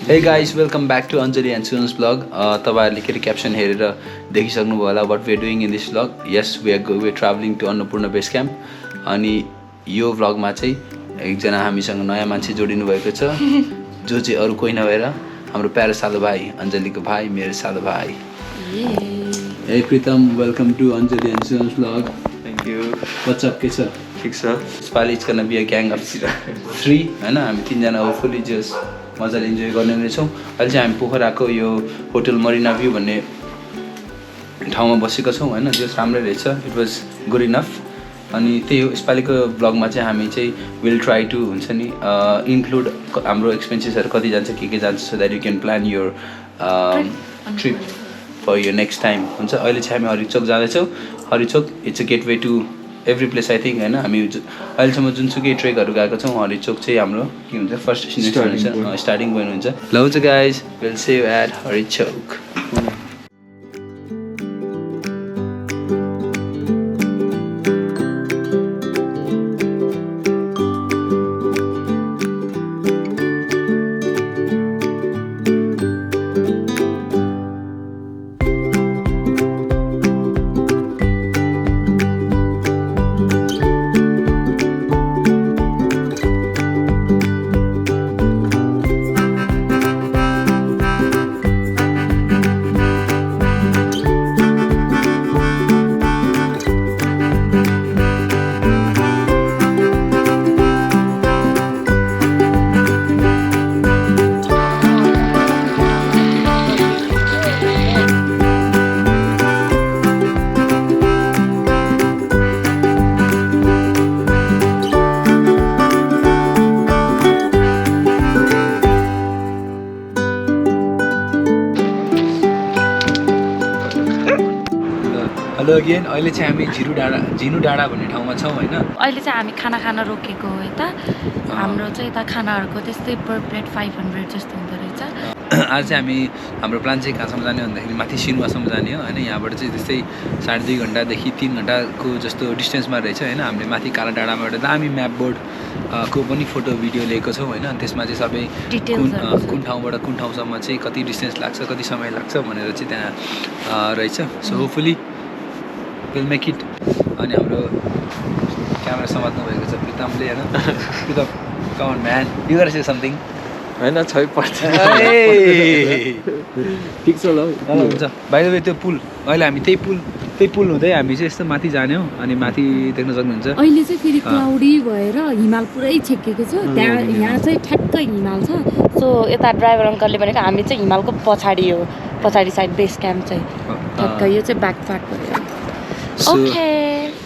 Hey guys, welcome back to Anjali and Sun's vlog. तपाईहरुले के caption हेरेर देखिसक्नुभयो होला what we are doing in this vlog. Yes, we are traveling to Annapurna base camp. अनि यो vlogमा चाहिँ एकजना हामीसँग नयाँ मान्छे जोडिनु भएको छ जो चाहिँ अरु कोही नभएर हाम्रो प्यारो सालो भाइ अञ्जलीको भाइ मेरो सालो भाइ. Hey Pritam, welcome to Anjali and Sun's vlog. Thank you. What's up के छ? ठिक छ. यसपालि it's gonna be a gang of 3 हैन हामी तीनजना होपफुली जस्ट मजाले इन्जोय गर्ने नै छौं. अहिले चाहिँ हामी पोखराको यो होटल मरिना भ्यू भन्ने ठाउँमा बसेका छौं हैन. जस राम्रै रहेछ. It was good enough. अनि त्यही हो यसपालिको ब्लगमा चाहिँ हामी चाहिँ विल ट्राई टु हुन्छ नि इन्क्लुड हाम्रो एक्सपेन्सेसहरु कति जान्छ के जान्छ so that you can plan your trip for your next time हुन्छ. अहिले चाहिँ हामी हरिचोक जाँदैछौँ. Harichok it's a gateway to every place I think हैन. हामी अहिलेसम्म जुनसुकै ट्रेकहरू गएको छौँ. हरिचोक चाहिँ हाम्रो के हुन्छ फर्स्ट डेस्टिनेसन हुन्छ स्टार्टिङ पोइन्ट हुन्छ. ल हुन्छ guys will see you at Harichok. Hello again. अहिले चाहिँ हामी झिनु डाँडा भन्ने ठाउँमा छौँ होइन. अहिले चाहिँ हामी खाना खान रोकेको हो यता. हाम्रो चाहिँ यता खानाहरूको त्यस्तै पर प्लेट 500 जस्तो हुँदो रहेछ. आज चाहिँ हामी हाम्रो प्लान चाहिँ कहाँसम्म जाने भन्दाखेरि माथि सिनुवासम्म जाने हो होइन. यहाँबाट चाहिँ त्यस्तै 2.5 घन्टादेखि 3 घन्टाको जस्तो डिस्टेन्समा रहेछ होइन. हामीले माथि काला डाँडाबाट दामी म्याप बोर्ड को पनि फोटो भिडियो लिएको छौँ होइन. त्यसमा चाहिँ सबै कुन ठाउँबाट कुन ठाउँसम्म चाहिँ कति डिस्टेन्स लाग्छ कति समय लाग्छ भनेर चाहिँ त्यहाँ रहेछ. So hopefully will make it. अनि हाम्रो क्यामेरा समात्नु भएको छ प्रितमले होइन. प्रितम कम अन म्यान यु गोटा से समथिङ हैन छै पर्छ. ठिक छ ल हुन्छ. बाइ द वे त्यो पुल अहिले हामी त्यही पुल हुँदै हामी चाहिँ यस्तो माथि जाने हो. अनि माथि देख्न सक्नुहुन्छ अहिले चाहिँ फेरि क्लाउडी भएर हिमाल पुरै छेकेको छ. त्यहाँ यहाँ चाहिँ ठ्याक्कै हिमाल छ. सो यता ड्राइभर अङ्कलले भनेको हामी चाहिँ हिमालको पछाडि हो. पछाडि साइड बेस क्याम्प चाहिँ ठ्याक्कै यो चाहिँ ब्याक पार्ट भयो. ओके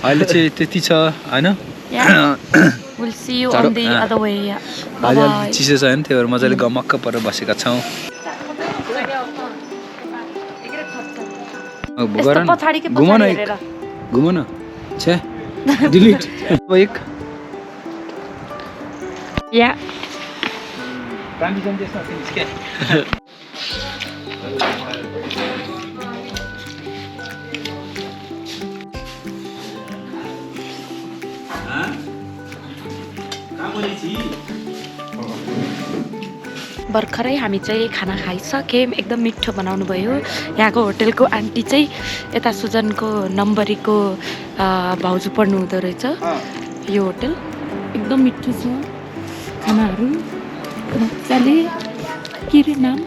अहिले चाहिँ त्यति छ होइन. We'll see you on the other way. अहिले चिसो छ होइन. त्यही भएर मजाले गमक्क परेर बसेका छौँ. घुम न छे डिलिट एक या भर्खरै हामी चाहिँ खाना खाइसक्यौँ. एकदम मिठो बनाउनु भयो. यहाँको होटेलको आन्टी चाहिँ यता सुजनको नम्बरीको भाउजू पढ्नु हुँदो रहेछ. यो होटेल एकदम मिठो छ. खानाहरू मजाले के अरे नाम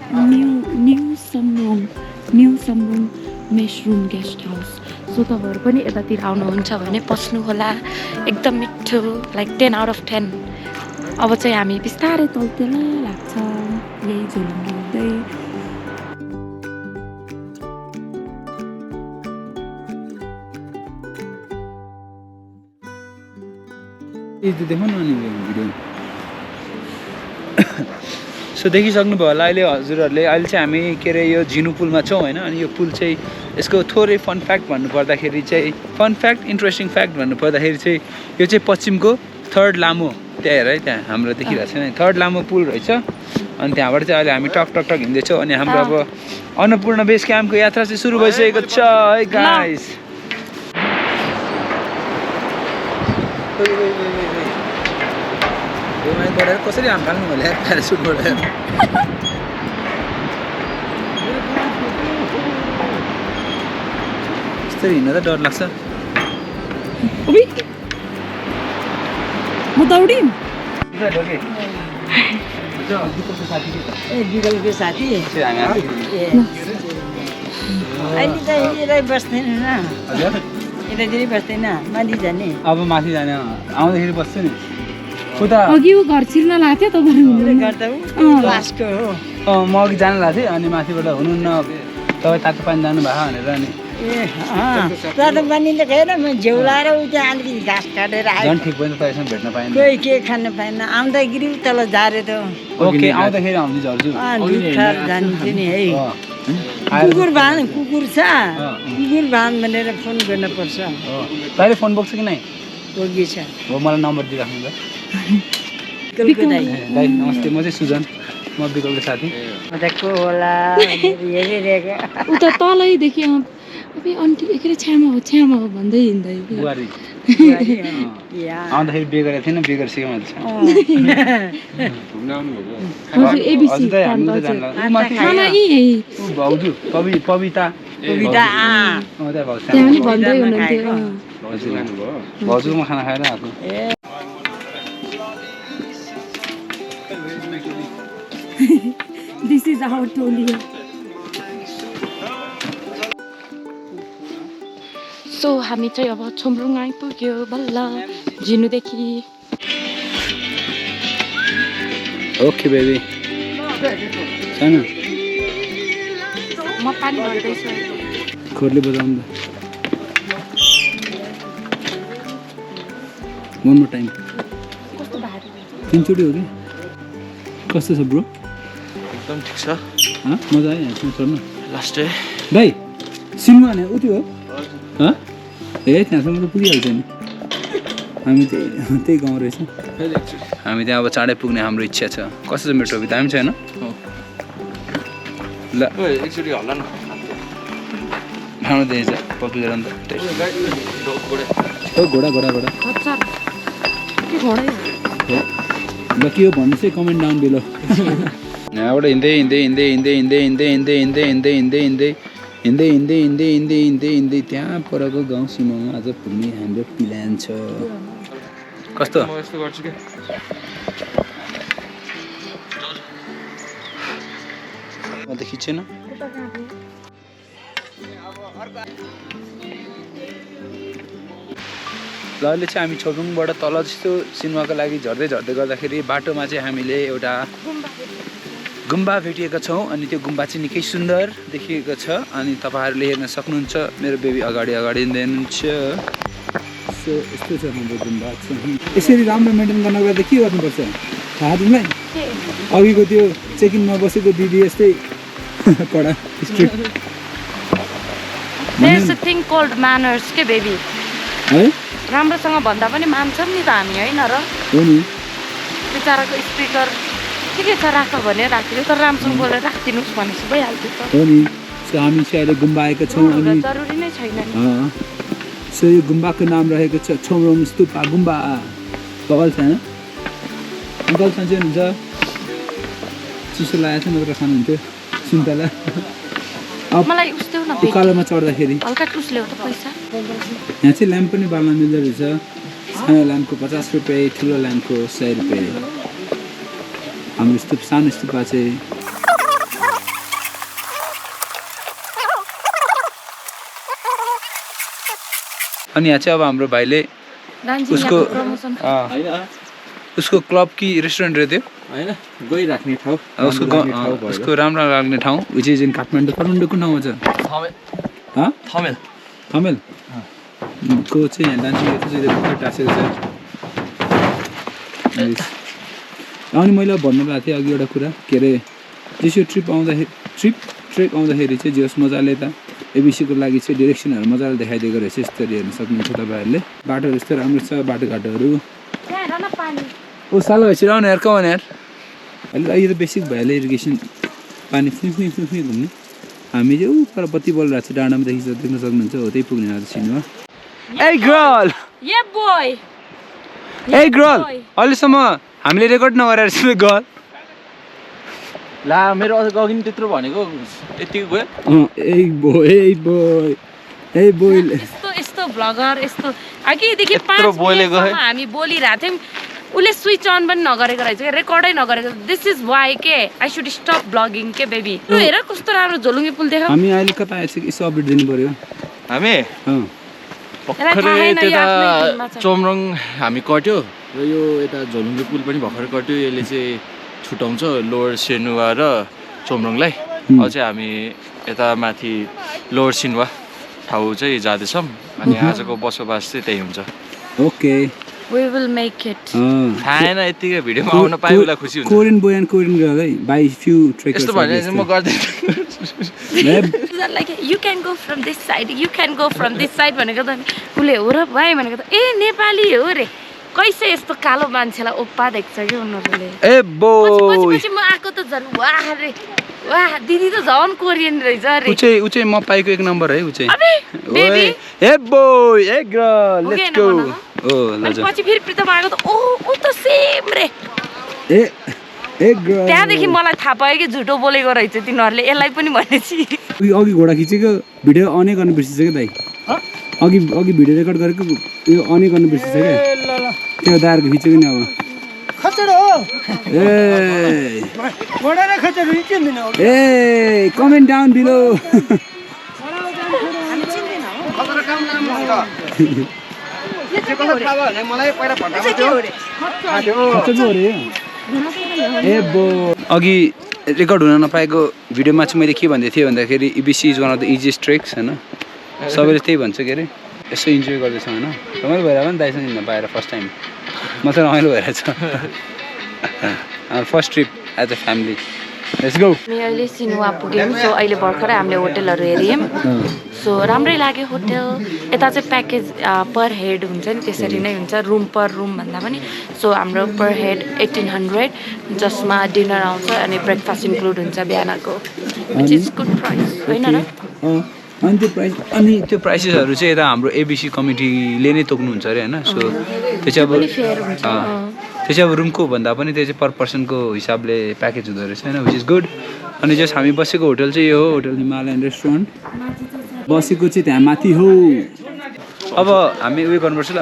न्यू समरुङ मेसरुम गेस्ट हाउस. सो तपाईँहरू पनि यतातिर आउनुहुन्छ भने पस्नु होला. एकदम मिठो लाइक 10 आउट अफ 10. अब चाहिँ हामी बिस्तारै तलतिर लाग्छ यही झोलुङ्गे हुँदै. सो देखिसक्नुभयो होला अहिले हजुरहरूले. अहिले चाहिँ हामी के अरे यो झिनु पुलमा छौँ होइन. अनि यो पुल चाहिँ यसको थोरै फन फ्याक्ट भन्नुपर्दाखेरि चाहिँ इन्ट्रेस्टिङ फ्याक्ट भन्नुपर्दाखेरि चाहिँ यो चाहिँ पश्चिमको 3rd लामो त्यहाँ हेर है. त्यहाँ हाम्रो देखिरहेको छैन 3rd लामो पुल रहेछ. अनि त्यहाँबाट चाहिँ अहिले हामी टक हिँड्दैछौँ. अनि हाम्रो अब अन्नपूर्ण बेस क्याम्पको यात्रा चाहिँ सुरु भइसकेको छ है गाइस. कसरी हाम फाल्नु होला प्यारासुटबाट यसरी हिँड्न त डर लाग्छ उबी म दौडिम बिगलको साथी अहिले त यतै बस्दैन न यतातिर बस्दैन माथि जाने अब माथि जाने आउँदाखेरि बस्छु नि उता अघि ऊ घर छिर्न लाग्थ्यो तपाईँ गर्दा क्लासको हो म अघि जानु लाग्थेँ अनि माथिबाट हुनुहुन्न तपाईँ तातो पानी जानुभएको भनेर अनि तातो पानीले खाएन म झेउलाएर उ त्यहाँ अलिकति घाँस काटेर आयो झन् ठिक पनि त तपाईँसँग भेट्न पाएन कोही के खानु पाएन आउँदाखेरि तल झारे त ओके आउँदाखेरि आउँदै झर्छु दुध जान्छु नि है कुकुर भान कुकुर छ कुकुर भान भनेर फोन गर्नुपर्छ तैँले फोन बोक्छ कि नै बोकी छ हो मलाई नम्बर दिइराख्नु त दाइ दाइ नमस्ते म चाहिँ सुजन म विकलको साथी म त को होला हेरिरहेको उता तलैदेखि अबे आन्टी के अरे छ्यामा हो भन्दै हिँड्दै बुहारी या आउँदाखेरि बिहे गरेको थिएन बिहे गरिसक्यो मैले हजुर एबिसी खाना यही भाउजू पविता कविता त्यहाँ पनि भन्दै हुनुहुन्थ्यो भाउजूकोमा खाना खाएर आएको दिस इज आवर टोली सो हामी चाहिँ अब छोमरुङ आइपुग्यो बल्ल झिनुदेखि ओके बेबी छैन म पानी भर्दैछु खोरले बजाउनु वान मोर टाइम कस्तो भारी तिनचोटि हो कि कस्तो छ ब्रो एकदम ठिक छ मजा आयो यहाँ चढ्नु लास्ट डे भाइ सिनेमा भने उति हो ए त्यहाँसम्म त पुगिहाल्छ नि हामी त्यही गाउँ रहेछ हामी त्यहाँ अब चाँडै पुग्ने हाम्रो इच्छा छ कस्तो छ मेरो टोपी दामी छैन ल एकचोटि हल्ला न राम्रो देखिन्छ पप्पी गरेर अन्त घोडा घोडा घोडा खच्चर के घोडै हो ल के हो भन्नु चाहिँ कमेन्ट डाउन बिलो यहाँबाट हिँड्दै हिँड्दै हिँड्दै हिँड्दै हिँड्दै हिँड्दै हिँड्दै हिँड्दै हिँड्दै हिँड्दै हिँड्दै हिँड्दै हिँड्दै हिँड्दै हिँड्दै हिँड्दै त्यहाँ परको गाउँ सीमामा आज पुग्ने हाम्रो प्लान छ कस्तो म यस्तो गर्छु के म त खिचेन ल अहिले चाहिँ हामी छोटुङबाट तल जस्तो सिनेमाको लागि झर्दै झर्दै गर्दाखेरि बाटोमा चाहिँ हामीले एउटा गुम्बा भेटिएका छौँ अनि त्यो गुम्बा चाहिँ निकै सुन्दर देखिएको छ अनि तपाईँहरूले हेर्न सक्नुहुन्छ मेरो बेबी अगाडि अगाडि हुनुहुन्छ सो यस्तो छ हाम्रो गुम्बा यसरी राम्रो मेन्टेन गर्नको लागि के गर्नुपर्छ थाहा तिमीलाई अघिको त्यो चेकिङमा बसेको दिदी यस्तै कडा strict There's a thing called manners के बेबी है राम्रोसँग भन्दा पनि मान्छौँ नि त हामी होइन र हो नि बिचराको स्पिकर के छ राख भने राखिदियो तर राम्रोसँग बोलेर राखिदिनुहोस् भनेपछि भइहाल्थ्यो त हो नि सो हामी चाहिँ अहिले गुम्बा आएका छौँ अनि जरुरी नै छैन नि सो यो गुम्बाको नाम रहेको छ छोमरोङ स्तुपा गुम्बा बगल छैन अङ्कल सन्चै हुनुहुन्छ चिसो लागेको छ नत्र खानुहुन्थ्यो सुन्तला मलाई उस्तै न उकालोमा चढ्दाखेरि हल्का टुस ल्याउ त पैसा यहाँ चाहिँ ल्याम्प पनि बाल्न मिल्दो रहेछ सानो ल्याम्पको 50 रुपियाँ ठुलो ल्याम्पको 100 रुपियाँ हाम्रो स्तुप सानो स्तुपा चाहिँ अनि यहाँ चाहिँ अब हाम्रो भाइले उसको क्लब कि रेस्टुरेन्ट रहेछ होइन गइराख्ने ठाउँ उसको राम्रो लाग्ने ठाउँ विच इज इन काठमाडौँ कुन ठाउँमा छ थमेल थमेल को चाहिँ यहाँ डान्सिङ टाँसेको छ अनि मैले भन्नु भएको थिएँ अघि एउटा कुरा के अरे त्यसो ट्रेक आउँदाखेरि चाहिँ जस मजाले त एबिसीको लागि चाहिँ डिरेक्सनहरू मजाले देखाइदिएको रहेछ यस्तरी हेर्न सक्नुहुन्छ तपाईँहरूले बाटोहरू यस्तो राम्रो छ बाटोघाटोहरू ओ साल भइसक्यो आउनु यार कमान यार अहिले यो त बेसिक भइहाल्यो इरिगेसन पानी फुइ घुम्ने हामी चाहिँ ऊ पर बत्ती बलिरहेको छ डाँडामा देख्न सक्नुहुन्छ हो त्यही पुग्ने आज सिनेमा ए गर्ल अहिलेसम्म हामीले रेकर्ड नगरेर गर्ल ला मेरो अघि त्यत्रो भनेको यतिको गयो ए बोय ए बोइल यस्तो यस्तो भ्लगर यस्तो अघिदेखि यत्रो 5 बोलेको है। मिनेटसम्म हामी बोलिरहेको थियौँ उसले स्विच अन पनि नगरेको रहेछ क्या रेकर्डै नगरेको दिस इज वाइ के आई सुड स्टप ब्लगिङ के बेबी लु हेर कस्तो राम्रो झोलुङ्गे पुल देखाऊ हामी अहिले कता आएछ यसो अपडेट दिनु पर्यो हामी अँ यसलाई थाहै भर्खरै नै, यो आफ्नै त्यता धुनमा छ। चोमरङ हामी कट्यो र यो यता झोलुङ्गे पुल पनि भर्खरै कट्यो यसले चाहिँ छुटाउँछ लोवर सेनुवा र चोमरङलाई अझै हामी यता माथि लोवर सिनुवा ठाउँ चाहिँ जाँदैछौँ अनि आजको बसोबास चाहिँ त्यही हुन्छ okay we will make it थाहा यतिकै भिडियोमा आउन पाए उसलाई खुसी हुन्छ कोरियन बोयान कोरियन गर्दै बाई फ्यु ट्रेकर्स यस्तो भने चाहिँ म गर्दिन्छु like you can go from this side you can go from this side भनेको त उसले हो र भाइ भनेको त ए नेपाली हो रे कैसे यस्तो कालो मान्छेलाई ओप्पा देख्छ कि उनीहरूले ए बो पछि म आएको त झन् वाह रे वाह दिदी त झन् कोरियन रहेछ रे ऊ चाहिँ म पाएको 1 नम्बर है ऊ चाहिँ अबे baby a boy a girl let's go oh ल अनि पछि फेरि प्रितम आएको त ओ ऊ त सेम रे ए ए गर्ल त्यहाँदेखि मलाई थाहा पायो कि झुटो बोलेको रहेछ तिनीहरूले यसलाई पनि भनेपछि अघि घोडा खिचेको भिडियो अनै गर्नु बिर्सिन्छ क्या दाइ अघि अघि भिडियो रेकर्ड गरेको यो अनै गर्नु बिर्सिन्छ क्या त्यो दारको खिचेको नि अब खचर हो ए घोडा र खचर किन्दिन हो ए कमेन्ट डाउन बिलो ए बो अघि रेकर्ड हुन नपाएको भिडियोमा चाहिँ मैले के भन्दै थिएँ भन्दाखेरि EBC is one of the easiest treks होइन सबैले त्यही भन्छ के अरे यसो इन्जोय गर्दैछ होइन रमाइलो भइरहेको नि दाइसँग हिँड्न पाएर फर्स्ट टाइम म त रमाइलो भइरहेछ first trip as a family let's go हामी अहिले सिनुवा पुग्यौँ सो अहिले भर्खरै हामीले होटेलहरू हेऱ्यौँ सो राम्रै लाग्यो होटेल यता चाहिँ प्याकेज पर हेड हुन्छ नि त्यसरी नै हुन्छ रुम पर रुम भन्दा पनि सो हाम्रो पर हेड 1800 जसमा डिनर आउँछ अनि ब्रेकफास्ट इन्क्लुड हुन्छ बिहानको विच इज गुड प्राइस होइन र अनि त्यो प्राइस अनि त्यो प्राइसेसहरू चाहिँ यता हाम्रो एबिसी कमिटीले नै तोक्नुहुन्छ अरे होइन सो त्यो चाहिँ पनि फेयर हुन्छ त्यो चाहिँ अब रुमको भन्दा पनि त्यो चाहिँ पर पर्सनको हिसाबले प्याकेज हुँदो रहेछ होइन विच इज गुड अनि जस्ट हामी बसेको होटल चाहिँ यो हो होटल हिमालयन रेस्टुरेन्ट बसेको चाहिँ त्यहाँ माथि हो अब हामी उयो गर्नुपर्छ ल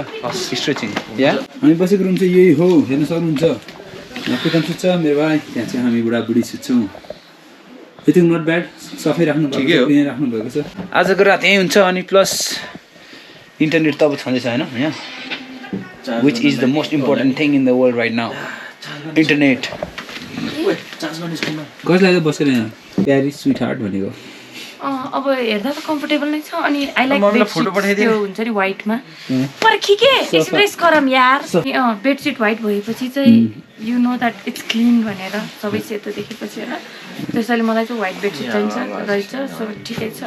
स्ट्रेचिङ या हामी बसेको रुम चाहिँ यही हो हेर्न सक्नुहुन्छ यहाँ पिकम सुत्छ मेरो भाइ त्यहाँ चाहिँ हामी बुढाबुढी सुत्छौँ यति नट ब्याड सफै राख्नु ठिकै हो। यहाँ राख्नु भएको छ आजको रात यहीँ हुन्छ अनि प्लस इन्टरनेट त अब छँदैछ होइन यहाँ which is the most important thing in the world right now internet कसलाई चाहिँ बसेर यहाँ प्यारिस स्विट हार्ट भनेको अब हेर्दा त कम्फोर्टेबल नै छ अनि आई लाइक मलाई फोटो पठाइदिनु। त्यो हुन्छ नि व्हाइटमा पर के एक्सप्रेस गरम यार बेडसिट व्हाइट भएपछि चाहिँ you know that it's clean भनेर सबै सेतो देखेपछि होइन त्यसैले मलाई चाहिँ व्हाइट बेडसिट चाहिन्छ रहेछ सबै ठिकै छ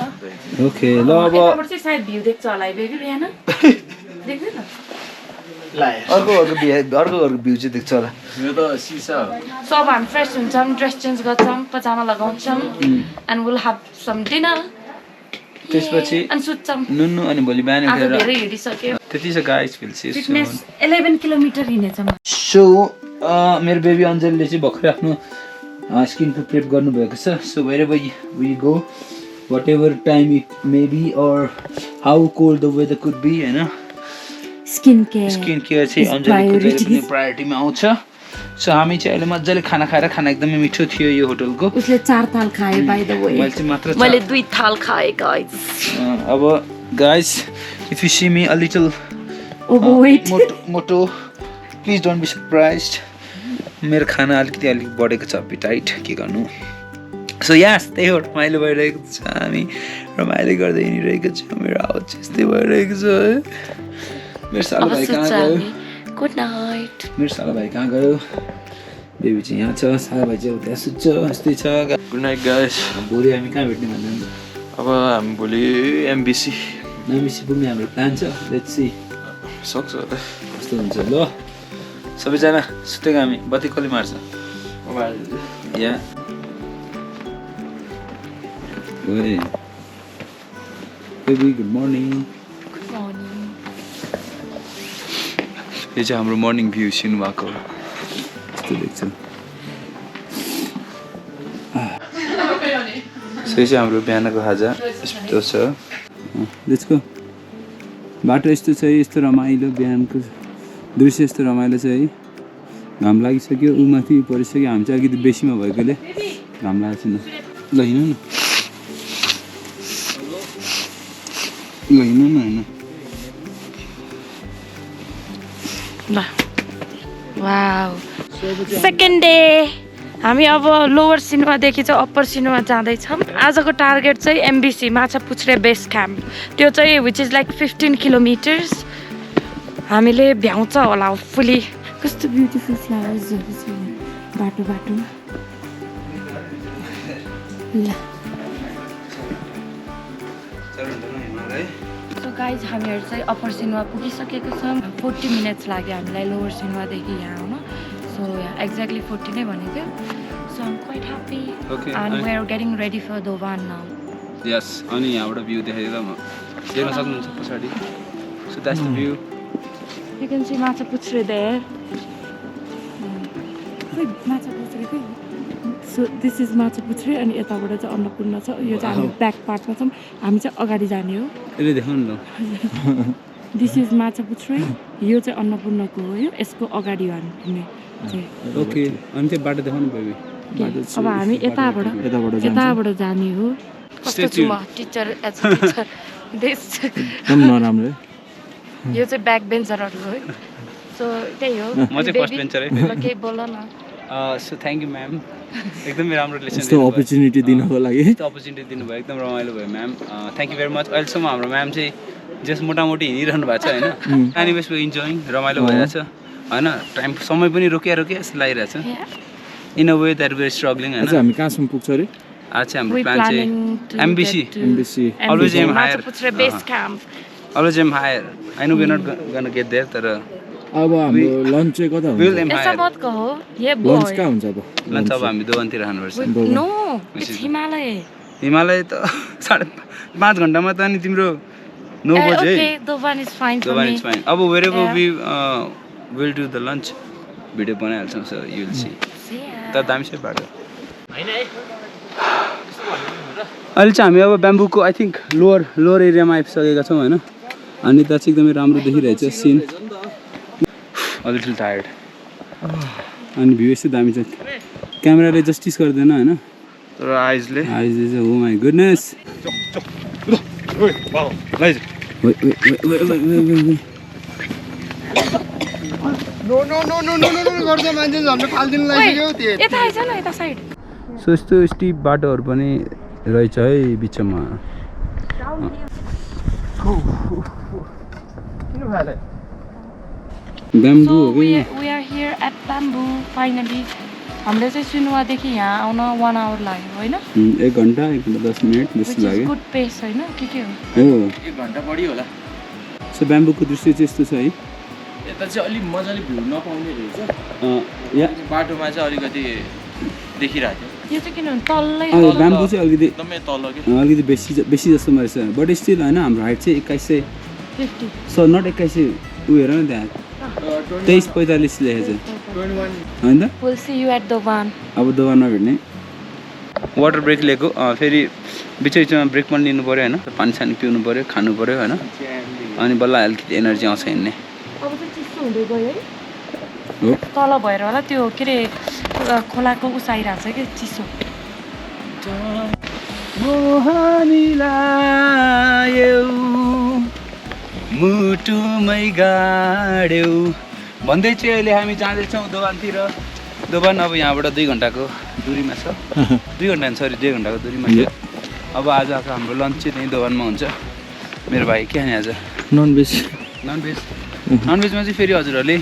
ओके ल अब यताबाट चाहिँ सायद भ्यू देख्छ होला है बेबी बिहान देख्दैन अर्को घरको भ्यू चाहिँ देख्छ होला यो त सिसा हो सो अब हामी फ्रेस हुन्छौँ ड्रेस चेन्ज गर्छौँ पजामा लगाउँछौँ and we'll have some dinner त्यसपछि अनि सुत्छौँ नुन्नु अनि भोलि बिहान आज उठेर धेरै हिँडिसक्यो त्यति छ guys will see fitness 11 kilometre हिँडेछ म सो मेरो बेबी अञ्जलीले चाहिँ भर्खरै आफ्नो स्किनको प्रेप गर्नुभएको छ so where we go whatever time it may be or how cold the weather could be होइन स्किन केयर स्किन केयर चाहिँ अञ्जलीको जहिले पनि प्रायोरिटीमा आउँछ सो हामी चाहिँ अहिले मजाले खाना खाएर खाना एकदमै मिठो थियो यो होटलको उसले 4 थाल खाए बाइ द वे मैले चाहिँ मात्र मैले 2 थाल खाए गाइस अब guys if you see me a little overweight मोटो प्लिज डोन्ट बी सरप्राइज्ड मेरो खाना अलिक बढेको छ एपिटाइट के गर्नु सो यस त्यही हो रमाइलो भइरहेको छ हामी रमाइलो गर्दै हिँडिरहेको छौँ मेरो आवाज चाहिँ यस्तै भइरहेको छ है मेरो सालो भाइ कहाँ गयो गुड नाइट मेरो सालो भाइ कहाँ गयो बेबी चाहिँ यहाँ छ सालो भाइ चाहिँ उता सुत्छ यस्तै छ गुड नाइट गाइस भोलि हामी कहाँ भेट्ने भन्दा अब हामी भोलि एमबिसी नमिसी पुग्ने हाम्रो प्लान छ लेट्स सी सक्छ होला कस्तो हुन्छ ल सबैजना सुतेको हामी बत्ती कसले मार्छ या ओए baby good morning good morning यो चाहिँ हाम्रो मर्निङ भ्यू सिनुवाको यस्तो देख्छ सो यो चाहिँ हाम्रो बिहानको खाजा यस्तो छ लेट्स गो बाटो यस्तो छ है, यस्तो रमाइलो बिहानको दृश्य यस्तो रमाइलो छ है। घाम लागिसक्यो, ऊ माथि परिसक्यो, हामी चाहिँ अलिकति बेसीमा भएकोले घाम लागेको छैन। ल हिँड्नु न, ल हिँड्नु न होइन। ल वाउ सेकेन्ड डे हामी अब लोवर सिनेमादेखि चाहिँ अप्पर सिनेमा जाँदैछौँ। आजको टार्गेट चाहिँ एमबिसी माछापुच्छ्रे बेस क्याम्प, त्यो चाहिँ विच इज लाइक 15 किलोमिटर्स। हामीले भ्याउँछ होला फुल्ली। कस्तो ब्युटिफुल फ्लावर्सहरू छ बाटो बाटोमा। ल सो गाइज हामीहरू चाहिँ अप्पर सिनेमा पुगिसकेको छौँ। 40 मिनट्स लाग्यो हामीलाई लोवर सिनेमादेखि यहाँ आउन। सो एक्ज्याक्टली 40 नै भनेको। So um quite happy and we are getting ready for Dobhan now. Yes, अनि यहाँबाट भ्यू देखेर देख्न सक्नुहुन्छ पछाडि। So that's the view. You can see Machapuchre there. Machapuchre kai? So this is Machapuchre and यताबाट चाहिँ अन्नपूर्ण छ। यो चाहिँ हामी ब्याक पार्टमा छौँ, हामी चाहिँ अगाडि जाने हो। यसले देखाउनु ल। दिस इज माछापुच्छ्रे, यो चाहिँ अन्नपूर्णको हो। यो यसको अगाडि हो हामी पुग्ने चाहिँ। ओके, अनि त्यो बाटो देखाउनु बेबी। अब हामी यताबाट जाने हो। कस्तो छु म टिचर एज टिचर देश नराम्रो यो चाहिँ ब्याक बेन्चरहरू हो है। सो त्यही हो। म चाहिँ फर्स्ट बेन्चर है। ल केही बोल न। सो थ्याङ्क यू म्याम, एकदमै राम्रो रिलेसन यस्तो अपर्च्युनिटी दिनको लागि यस्तो अपर्च्युनिटी दिनुभयो, एकदम रमाइलो भयो ma'am. Thank you very much. अहिलेसम्म हाम्रो म्याम चाहिँ जस मोटामोटी हिँडिरहनु भएको छ होइन। एनिवेज वी इन्जोइङ, रमाइलो भइरहेछ होइन। टाइम समय पनि रोकिया जस्तो लागिरहेछ। In a way that we are struggling होइन। हामी कहाँसम्म पुग्छ अरे? आज चाहिँ हाम्रो प्लान चाहिँ MBC always aim higher, always aim higher. I know we are not gonna get there, तर अब हाम्रो लन्च चाहिँ कता हुन्छ? विल एम ऐसा हायर। मत कहो, ये लन्च बॉय कहाँ हुन्छ अब? लन्च अब हामी दोभानतिर खानुपर्छ। No it's Himalaya. हिमालय त 5.5 घन्टामा त अनि तिम्रो 9 बजे okay Dobhan is fine for Dobhan me. Is fine. अब wherever we will do the lunch video बनाइहाल्छौँ, सो यु विल सी। तर दामी छ बाटो। अहिले चाहिँ हामी अब ब्याम्बुको आई थिङ्क लोवर एरियामा आइपुगेका छौँ होइन। अनि त्यहाँ चाहिँ एकदमै राम्रो देखिरहेछ सिन। A little tired. अनि भ्यू यस्तो दामी छ, क्यामेराले जस्टिस गर्दैन होइन। तर आइजले चाहिँ हो माई गुडनेस। यता आइज न, यता साइड। सो यस्तो स्टिप बाटोहरू पनि रहेछ है बिचमा। ब्याम्बू So हो we कि are here at Bamboo finally. हामीले चाहिँ सिनुवादेखि यहाँ आउन 1 आवर लाग्यो होइन। 1 घन्टा 10 मिनट Which जस्तो is लाग्यो good pace होइन, के हो। हो। 1 घन्टा बढी होला। सो ब्याम्बूको दृश्य चाहिँ यस्तो छ है। यता चाहिँ अलिक मजाले भ्यू नपाउने रहेछ। या बाटोमा चाहिँ अलिकति देखिरहेको थियो। यो चाहिँ किनभने तल्लै ब्याम्बू चाहिँ अलिकति एकदमै तल के अलिकति बेसी जस्तो रहेछ। बट स्टिल होइन, हाम्रो हाइट चाहिँ 50। सो नट 2100 ऊ हेर न त्यहाँ 23-45 लेखेको छ 21 होइन त। We'll see you at Dovan. अब दोबारमा भेट्ने। वाटर ब्रेक लिएको, फेरि बिचमा ब्रेक पनि लिनु पऱ्यो होइन। पानी सानी पिउनु पऱ्यो, खानु पऱ्यो होइन। अनि बल्ल अलिकति एनर्जी आउँछ हिँड्ने। अब चाहिँ चिसो हुँदै गयो है। हो तल भएर होला त्यो के अरे खोलाको उस आइरहेको छ कि चिसो। मुटुमै गाड्यौ भन्दै चाहिँ अहिले हामी जाँदैछौँ दोभानतिर। दोभान अब यहाँबाट 2 घन्टाको दुरीमा छ। 2 घन्टा सरी 2 घन्टाको दुरीमा छ। अब आजको हाम्रो लन्च चाहिँ त्यहीँ दोभानमा हुन्छ। मेरो भाइ के खाने आज? ननभेज। ननभेजमा चाहिँ फेरि हजुरहरूले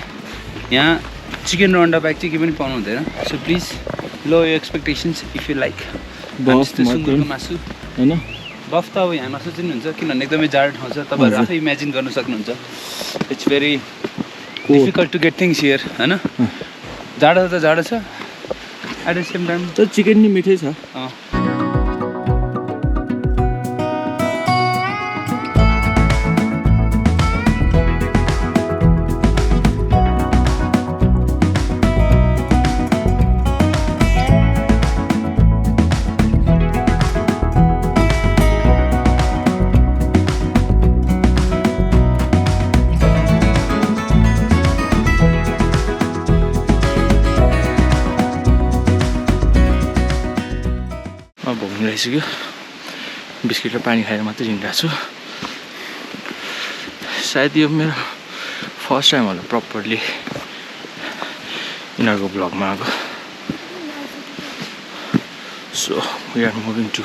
यहाँ चिकन र अन्डा बाहेक चाहिँ के पनि पाउनु हुँदैन। So please low expectations if you like. सुँगुरको मासु होइन बफ त अब यहाँ नसोचिनुहुन्छ किनभने एकदमै जाडो ठाउँ छ। तपाईँहरू आफै इमेजिन गर्न सक्नुहुन्छ। It's very difficult to get things here होइन। जाडो त जाडो छ, एट द सेम टाइम तर चिकन नि मिठै छ। हिँडिरहेको बिस्किट र पानी खाएर मात्रै हिँडिरहेको छु सायद यो मेरो फर्स्ट टाइम होला प्रपरली यिनीहरूको ब्लगमा आएको so we are moving to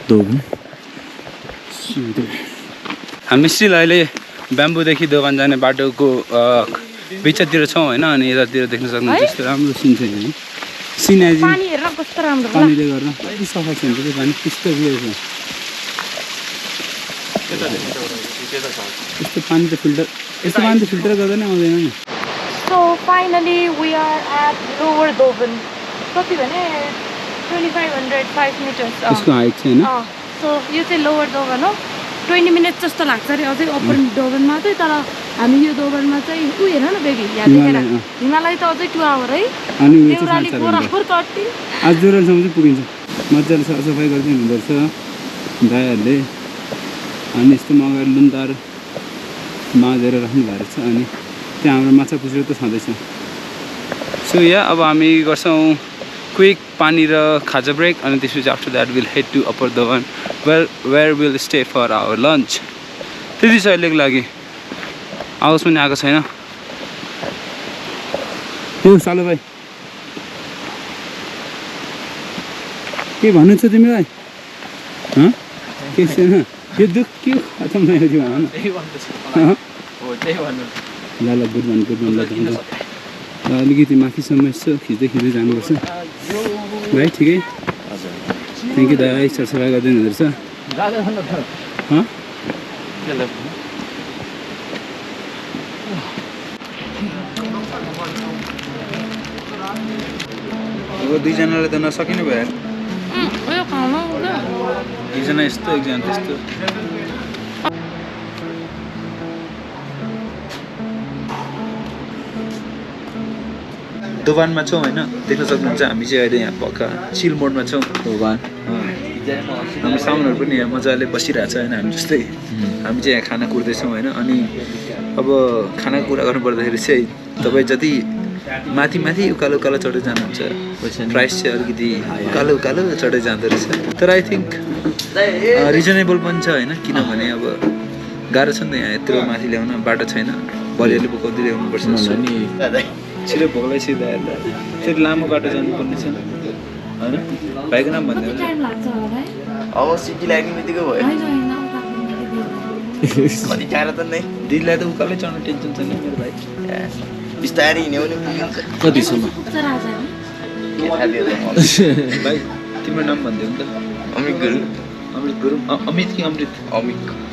Dobhan हामी स्टिल अहिले ब्याम्बोदेखि दोभान जाने बाटोको बिचतिर छौँ होइन अनि यतातिर देख्न सक्नुहुन्छ यस्तो राम्रो सिन छ नि सिनारी पानी हेर्न कस्तो राम्रो ल पानीले गर्दा कति सफा छ नि त्यो पानी त्यस्तो क्लियर छ यस्तो पानी त फिल्टर गर्दा नै आउँदैन नि so finally we are at lower Dobhan कति भने 2505 मिटर्स यसको हाइट चाहिँ होइन सो यो चाहिँ लोवर दोभान हो 20 मिनट जस्तो लाग्छ अरे अझै अप्पर दोभानमा चाहिँ तर हामी यो दोभानमा चाहिँ ऊ हेर न बेबी यहाँ देखेर हिमालय त अझै 2 आवर है अनि देउराली बराबर कट्टी आज जोरसम्म चाहिँ पुगिन्छ मजाले सफाइ गर्दै हुँदो रहेछ दाइहरूले अनि यस्तो अगाडि लुन्दाहरू माझेर राख्नु भएको छ अनि त्यहाँ हाम्रो माछा पुछेर त छँदैछ सो यहाँ अब हामी गर्छौँ क्विक पानी र खाजा ब्रेक अनि त्यसपछि after that we'll head to upper Dovan where we'll stay for our lunch त्यति छ अहिलेको लागि आवाज पनि आएको छैन हो सालु भाइ के भन्नु छ तिमीलाई के छैन यो दुःख के खतम भयो त्यो भन ल गुड भन ल अलिकति माथि समस्या खिच्दै जानुपर्छ भाइ ठिकै थ्याङ्क यू दाइ सरसफाइ गर्दै हुँदो रहेछ अब दुईजनाले त नसकिने भयो दुईजना यस्तो एकजना त्यस्तो दोभानमा छौँ होइन देख्न सक्नुहुन्छ हामी चाहिँ अहिले यहाँ पक्का चिल मोडमा छौँ दोभान हाम्रो सामानहरू पनि यहाँ मजाले बसिरहेको छ होइन हामी जस्तै हामी चाहिँ यहाँ खाना कुर्दैछौँ होइन अनि अब खानाको कुरा गर्नुपर्दाखेरि चाहिँ तपाईँ जति माथि माथि उकालो उकालो चढ्दै जानुहुन्छ प्राइस चाहिँ अलिकति उकालो उकालो चढ्दै जाँदो रहेछ तर आई थिङ्क रिजनेबल पनि छ होइन किनभने अब गाह्रो छ नि त यहाँ यत्रो माथि ल्याउन बाटो छैन भलिहरूले बोकाउँदै ल्याउनुपर्छ छिटो भोगलाई सिधाएर फेरि लामो बाटो जानुपर्ने छ होइन भाइको नाम भन्दै अब सिटी लाग्ने बित्तिकै भयो कति टाढो त नै दिदीलाई त उकालै चढ्नु टेन्सन छैन मेरो भाइ बिस्तारै हिँड्यो भने पुगिन्छ कतिसम्म के थाहा दियो त भाइ तिम्रो नाम भन्दै हो नि त अमिक गुरुङ अमृत गुरुङ अमित कि अमृत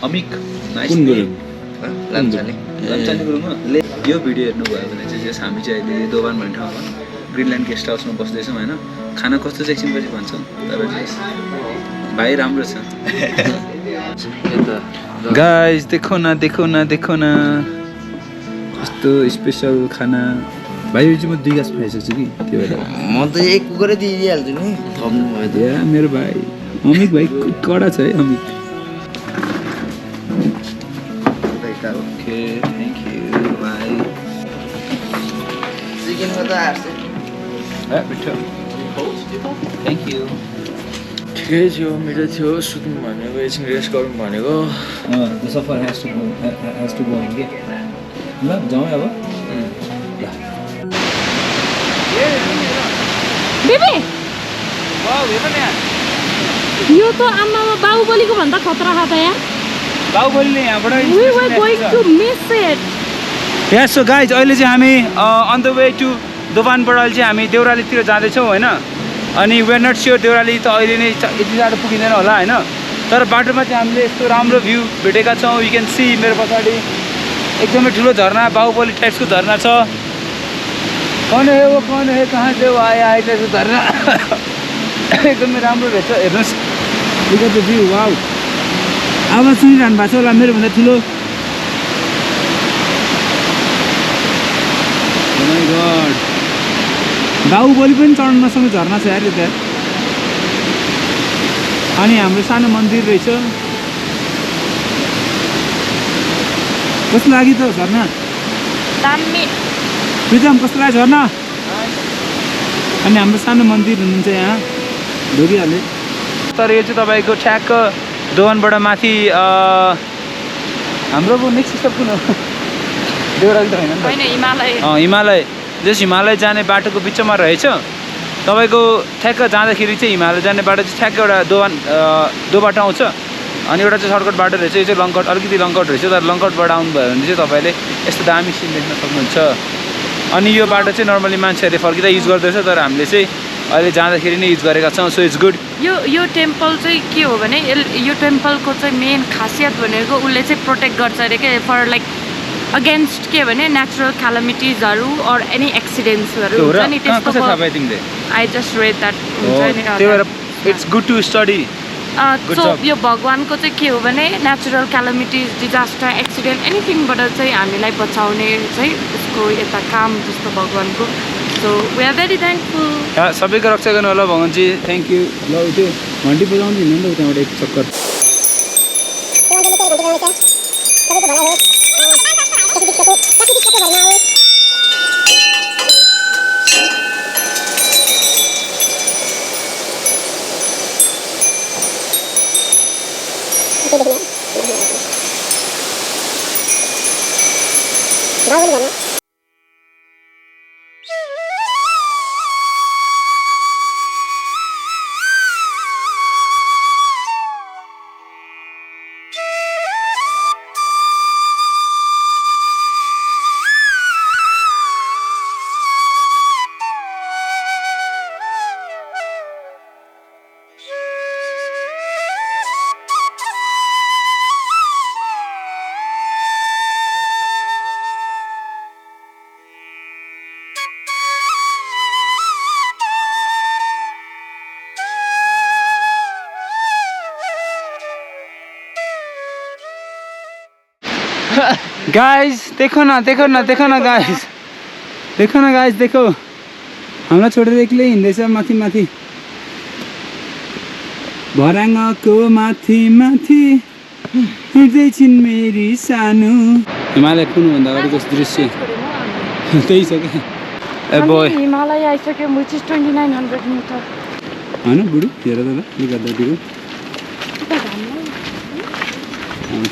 अमिक नाइस कुन गुरुङ लान्छाने लम्चाने गुरुङ हो यो भिडियो हेर्नुभयो भने चाहिँ जस हामी चाहिँ अहिले दोभान भन्ने ठाउँमा ग्रिनल्यान्ड गेस्ट हाउसमा बस्दैछौँ होइन खाना कस्तो चाहिँ एकछिनपछि भन्छौँ तर चाहिँ भाइ राम्रो छ गाइस देखो न यस्तो स्पेसल खाना भाइ यो चाहिँ म 2 गाँस खाइसक्छु कि त्यो भएर म त एक कुकुरै दिइहाल्छु नि थप्नु भयो त या मेरो भाइ अमित भाइ कडा छ है अमित ओके थ्याङ्क यू भाइ चिकनको त हार्छु थ्याङ्क यू ठिकै थियो मिठो थियो सुत्नु भनेको एकछिन रेस्ट गरौँ भनेको द सफर हेज टु गो के ल जाउँ अब बेबी यो त आमामा बाहुबलीको भन्दा खतरा छ त यार बाहुबलीले यहाँबाट We were going to miss it. Yes so guys अहिले चाहिँ हामी अन द वे टु दोभानबाट अहिले चाहिँ हामी देउरालीतिर जाँदैछौँ होइन अनि वेयर नट स्योर देउराली त अहिले नै यति साह्रो पुगिँदैन होला होइन तर बाटोमा चाहिँ हामीले यस्तो राम्रो भ्यू भेटेका छौँ यु क्यान सी मेरो पछाडि एकदमै ठुलो झरना बाहुबली टाइप्सको झरना छ कौन है कहाँ से वो आए टाइप्सको झरना एकदमै राम्रो रहेछ हेर्नुहोस् look at the view wow आवाज सुनिरहनु भएको छ होला मेरोभन्दा ठुलो माई गड बाहुबली पनि चढ्न नसक्ने झरना छ यार यता अनि हाम्रो सानो मन्दिर रहेछ कस्तो लाग्यो त झरना दामी प्रितम कस्तो लाग्यो झरना अनि हाम्रो सानो मन्दिर हुनुहुन्छ यहाँ ढोगिहाल्ने तर यो चाहिँ तपाईँको ठ्याक्क दोभानबाट माथि हाम्रो नेक्स्ट स्टप कुन हो देउराली त होइन नि होइन हिमालय त हिमालय जस हिमालय जाने बाटोको बिचमा रहेछ तपाईँको ठ्याक्क जाँदाखेरि चाहिँ हिमालय जाने बाटो चाहिँ ठ्याक्क एउटा दो बाटो आउँछ अनि एउटा चाहिँ सर्टकट बाटो रहेछ यो चाहिँ लङ्कट अलिकति लङ्कट रहेछ तर लङ्कटबाट आउनुभयो भने चाहिँ तपाईँले यस्तो दामी सिन देख्न सक्नुहुन्छ अनि यो बाटो चाहिँ नर्मली मान्छेहरूले फर्किँदा युज गर्दैछ तर हामीले चाहिँ अहिले जाँदाखेरि नै युज गरेका छौँ सो इट्स गुड यो टेम्पल चाहिँ के हो भने यो टेम्पलको चाहिँ मेन खासियत भनेको उसले चाहिँ प्रोटेक्ट गर्छ अरे के फर लाइक अगेन्स्ट के भने नेचुरल क्यालामिटिजहरू अर एनी एक्सिडेन्ट्सहरू हुन्छ नि त्यस्तो आई जस्ट रेड द्याट हुन्छ नि it's good to study so यो भगवान्को चाहिँ के हो भने नेचुरल क्यालामिटिज डिजास्टर एक्सिडेन्ट एनिथिङबाट चाहिँ हामीलाई बचाउने चाहिँ उसको यता काम जस्तो भगवान्को so we are very thankful सबैको रक्षा गर्नु होला भगवान्जी थ्याङ्क यू ल त्यो घन्टी बजाउँदै हिँड्नु नि त त्यहाँबाट एक चक्कर गाइस देखो न गाइस देखो हामीलाई छोडेर एक्लै हिँड्दैछ माथि माथि भराङको माथि माथि हिँड्दैछिन् मेरी सानो हिमालय पुग्नुभन्दा अगाडिको दृश्य त्यही छ क्या ए बोय हिमालय आइसक्यो विच इज 2900 मिटर होइन बुढी हेर त ल गर्दातिर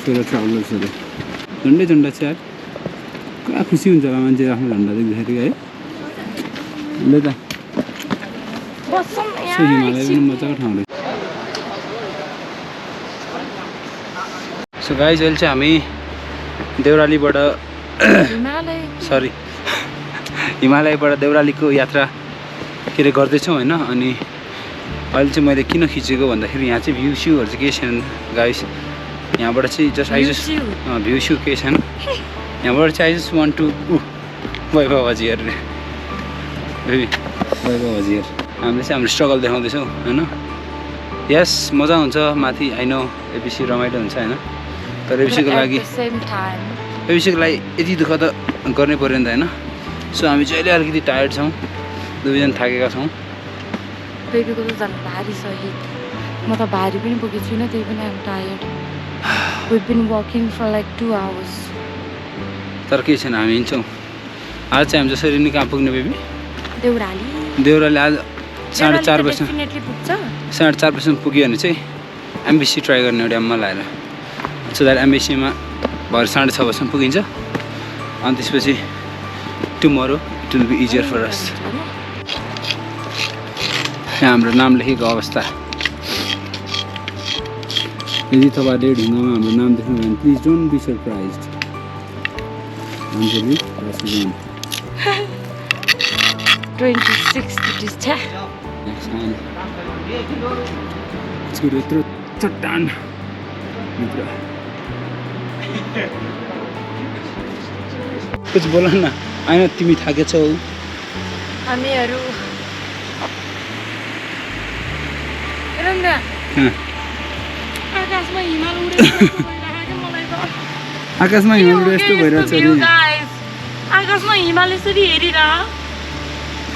फेरि ट्राभलर्सहरू झन्डा छ यार पुरा खुसी हुन्छ होला मान्छे आफ्नो झन्डा देख्दाखेरि है ल त हिमालय पनि मजाको ठाउँ रहेछ सो गाइज अहिले चाहिँ हामी देउरालीबाट सरी हिमालयबाट देउरालीको यात्रा के अरे गर्दैछौँ होइन अनि अहिले चाहिँ मैले किन खिचेको भन्दाखेरि यहाँ चाहिँ भ्यू स्यूहरू चाहिँ केही छैन गाइस यहाँबाट चाहिँ जस्ट आई जस्ट भ्यू स्यू केही छैन यहाँबाट चाहिँ आई जस्ट वान टु वैभव हजुर वैभव हजुर हामीले चाहिँ हाम्रो स्ट्रगल देखाउँदैछौँ होइन यस मजा हुन्छ माथि आई नो एपिसी रमाइलो हुन्छ होइन तर एपिसीको लागि यति दुःख त गर्नै पऱ्यो नि त होइन सो हामी चाहिँ अहिले अलिकति टायर्ड छौँ दुवैजना थाकेका छौँ बेबीको त झन् भारी छ म त भारी पनि बोकेको छुइनँ त्यही पनि um tired we been walking for like 2 hours तर केही छैन हामी हिँड्छौँ आज चाहिँ हामी जसरी नै कहाँ पुग्ने बेबी देउराली आज 4:30 बजी 4:30 बजीसम्म पुग्यो भने चाहिँ एमबिसी ट्राई गर्ने एउटा एममा लगाएर सो द्याट एमबिसीमा भरे 6:30 बजीसम्म पुगिन्छ अनि त्यसपछि tomorrow it will be easier for us यहाँ हाम्रो नाम लेखेको अवस्था यदि तपाईँले ढुङ्गामा हाम्रो नाम देख्नुभयो भने please don't be surprised Anjali रासुजान 26 डिग्री छ यत्रो चट्टान मित्र कुछ बोल न आइन तिमी थाकेछौ हामीहरू आकाशमा हिमाल उडेको यस्तो भइरहेछ नि आकाशमा हिमाल यसरी हेरिरह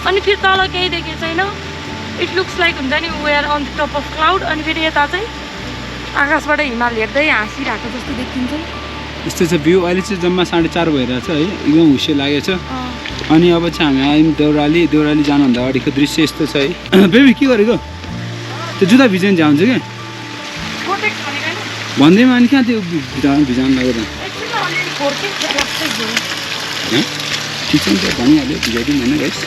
अनि फेरि तल केही देखेको छैन इट लुक्स लाइक हुन्छ नि we are on the top of cloud अनि फेरि यता चाहिँ आकाशबाट हिमाल हेर्दै हाँसिरहेको जस्तो देखिन्छ यस्तो छ भ्यू अहिले चाहिँ जम्मा 4:30 भइरहेछ है एकदम हुस्से लागेछ अनि अब चाहिँ हामी आयौँ देउराली जानुभन्दा अगाडिको दृश्य यस्तो छ है बेबी के गरेको त्यो जुत्ता भिजाउनु चाहिँ आउँछ क्या भन्दैमा अनि कहाँ त्यो भिजाउनु लाग्यो त ठिक छ नि त भनिहाल्यो भिजाइदिउँ होइन गाइस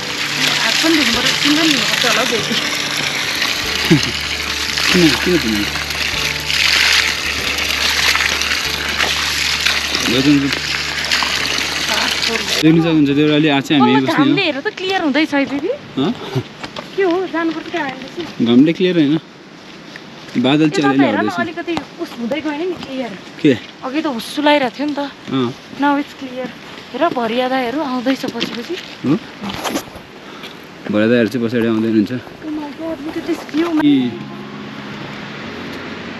किन तिमी देख्नु सक्नुहुन्छ देउराली आज चाहिँ हामी यहीँ बस्ने घामले हेर त क्लियर हुँदैछ है दिदी हो के हो जानुपर्छ क्या हामी घामले क्लियर होइन बादल चाहिँ हेर अलिअलि न आउँदैछ अलिकति उस हुँदै गएन नि क्लियर के अघि त हुस्सुलाइरहेको थियो नि त अँ नाउ इट्स क्लियर हेर भरियादाहरू आउँदैछ पछि पछि हो भरेदाहरू चाहिँ पछाडि आउँदै हुनुहुन्छ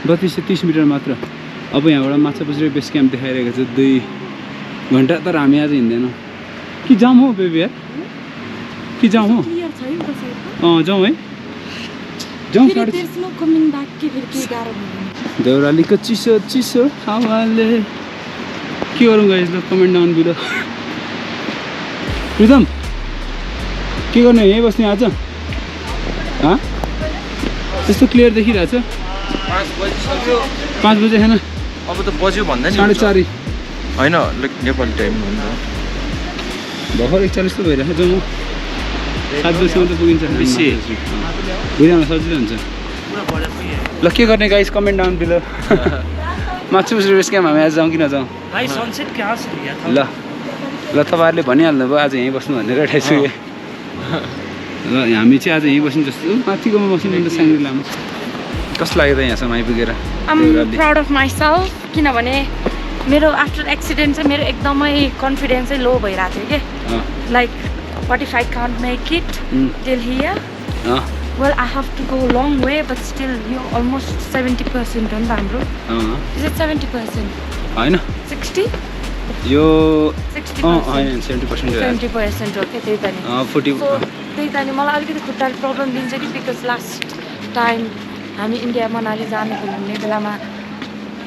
बत्तिस 30 मिटर मात्र अब यहाँबाट माछा पछाडि बेस क्याम्प देखाइरहेको छ 2 घन्टा तर हामी आज हिँड्दैनौँ कि जाउँ हो बेबी यार कि जाउँ हो जाउँ है जाउँ देउरालीको चिसो चिसो हावाले के गरौँ गाइस ल कमेन्ट डाउन बिलो प्रितम के गर्ने यहीँ बस्ने आज त्यस्तो क्लियर देखिरहेछ 5 बजे होइन अब त बज्यो भन्दा नि 4:30 होइन नेपाली टाइम हुन्छ भर्खर 41 त भइरहेको जाउँ 7 बजीसम्म त पुगिन्छ बुझाउन सजिलो हुन्छ ल के गर्ने गाइस कमेन्ट डाउन बिलो माछु रेस क्याम्प हामी आज जाउँ कि नजाउँ ल ल तपाईँहरूले भनिहाल्नु भयो आज यहीँ बस्नु भनेर उठाइसक्यो ल हामी चाहिँ आज यहीँ बस्नु जस्तो माथिकोमा बस्नु अन्त साङ्ग्रिलामा कस्तो लाग्यो त यहाँसम्म आइपुगेर आम प्राउड अफ माइसेल्फ किनभने मेरो आफ्टर एक्सिडेन्ट चाहिँ मेरो एकदमै कन्फिडेन्स चाहिँ लो भइरहेको थियो कि like what if I can't make it till here well I have to go a long way but still you're almost 70% हो नि त हाम्रो is it 70% होइन 60 यो 60% होइन 70% हो क्या त्यही त नि 40 त्यही त नि मलाई अलिकति खुट्टाले प्रब्लम दिन्छ कि बिकज लास्ट टाइम हामी इन्डिया मनाली जानेको हुने बेलामा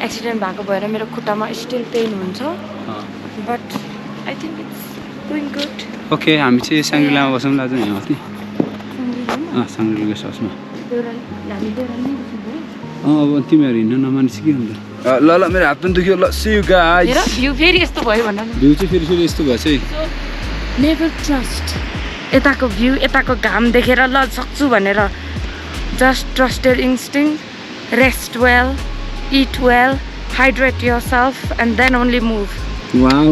एक्सिडेन्ट भएको भएर मेरो खुट्टामा स्टिल पेन हुन्छ but I think it's doing good okay हामी चाहिँ साङ्ग्रिलामा बसौँ ल यहाँ अस्ति साङ्ग्रिला गेस्ट हाउसमा अब तिमीहरू हिँड्न नमानेपछि के हुन्छ ल ल मेरो हात पनि दुख्यो ल सी यु गाइस हेर भ्यू फेरि यस्तो भयो भन न भ्यू चाहिँ फेरि यस्तो भएछ है नेभर ट्रस्ट यताको भ्यू यताको घाम देखेर ल सक्छु भनेर just trusted instinct rest well eat well hydrate yourself and then only move wow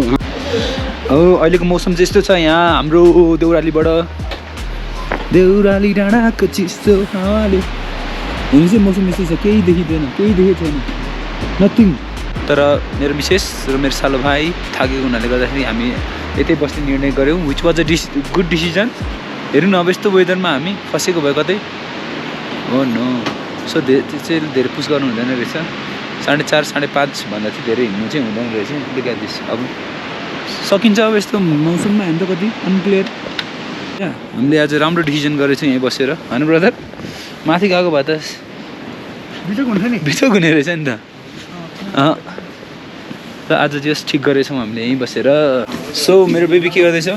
अहिलेको मौसम चाहिँ यस्तो छ यहाँ हाम्रो देउरालीबाट देउराली डाँडाको चिसो हावाले हुनु चाहिँ मौसम यस्तो छ केही देखिँदैन केही देखेको छैन नथिङ तर मेरो विशेष र मेरो सालो भाइ थाकेको हुनाले गर्दाखेरि हामी यतै बस्ने निर्णय गऱ्यौँ which was a good decision हेर्नु न अब यस्तो वेदरमा हामी फसेको भयो कतै हो नो सो त्यो चाहिँ धेरै पुस गर्नु हुँदैन रहेछ 4:30 5:30 भन्दा चाहिँ धेरै हिँड्नु चाहिँ हुँदैन रहेछ लुक एट दिस अब सकिन्छ अब यस्तो मौसममा हेर्नु त कति अनक्लियर हामीले आज राम्रो डिसिजन गरेछौँ यहीँ बसेर होइन ब्रदर माथि गएको भए त बिचक हुन्छ नि बिचक हुने रहेछ नि त र आज जस्ट ठिक गरेछौँ हामीले यहीँ बसेर सो मेरो बेबी के गर्दैछ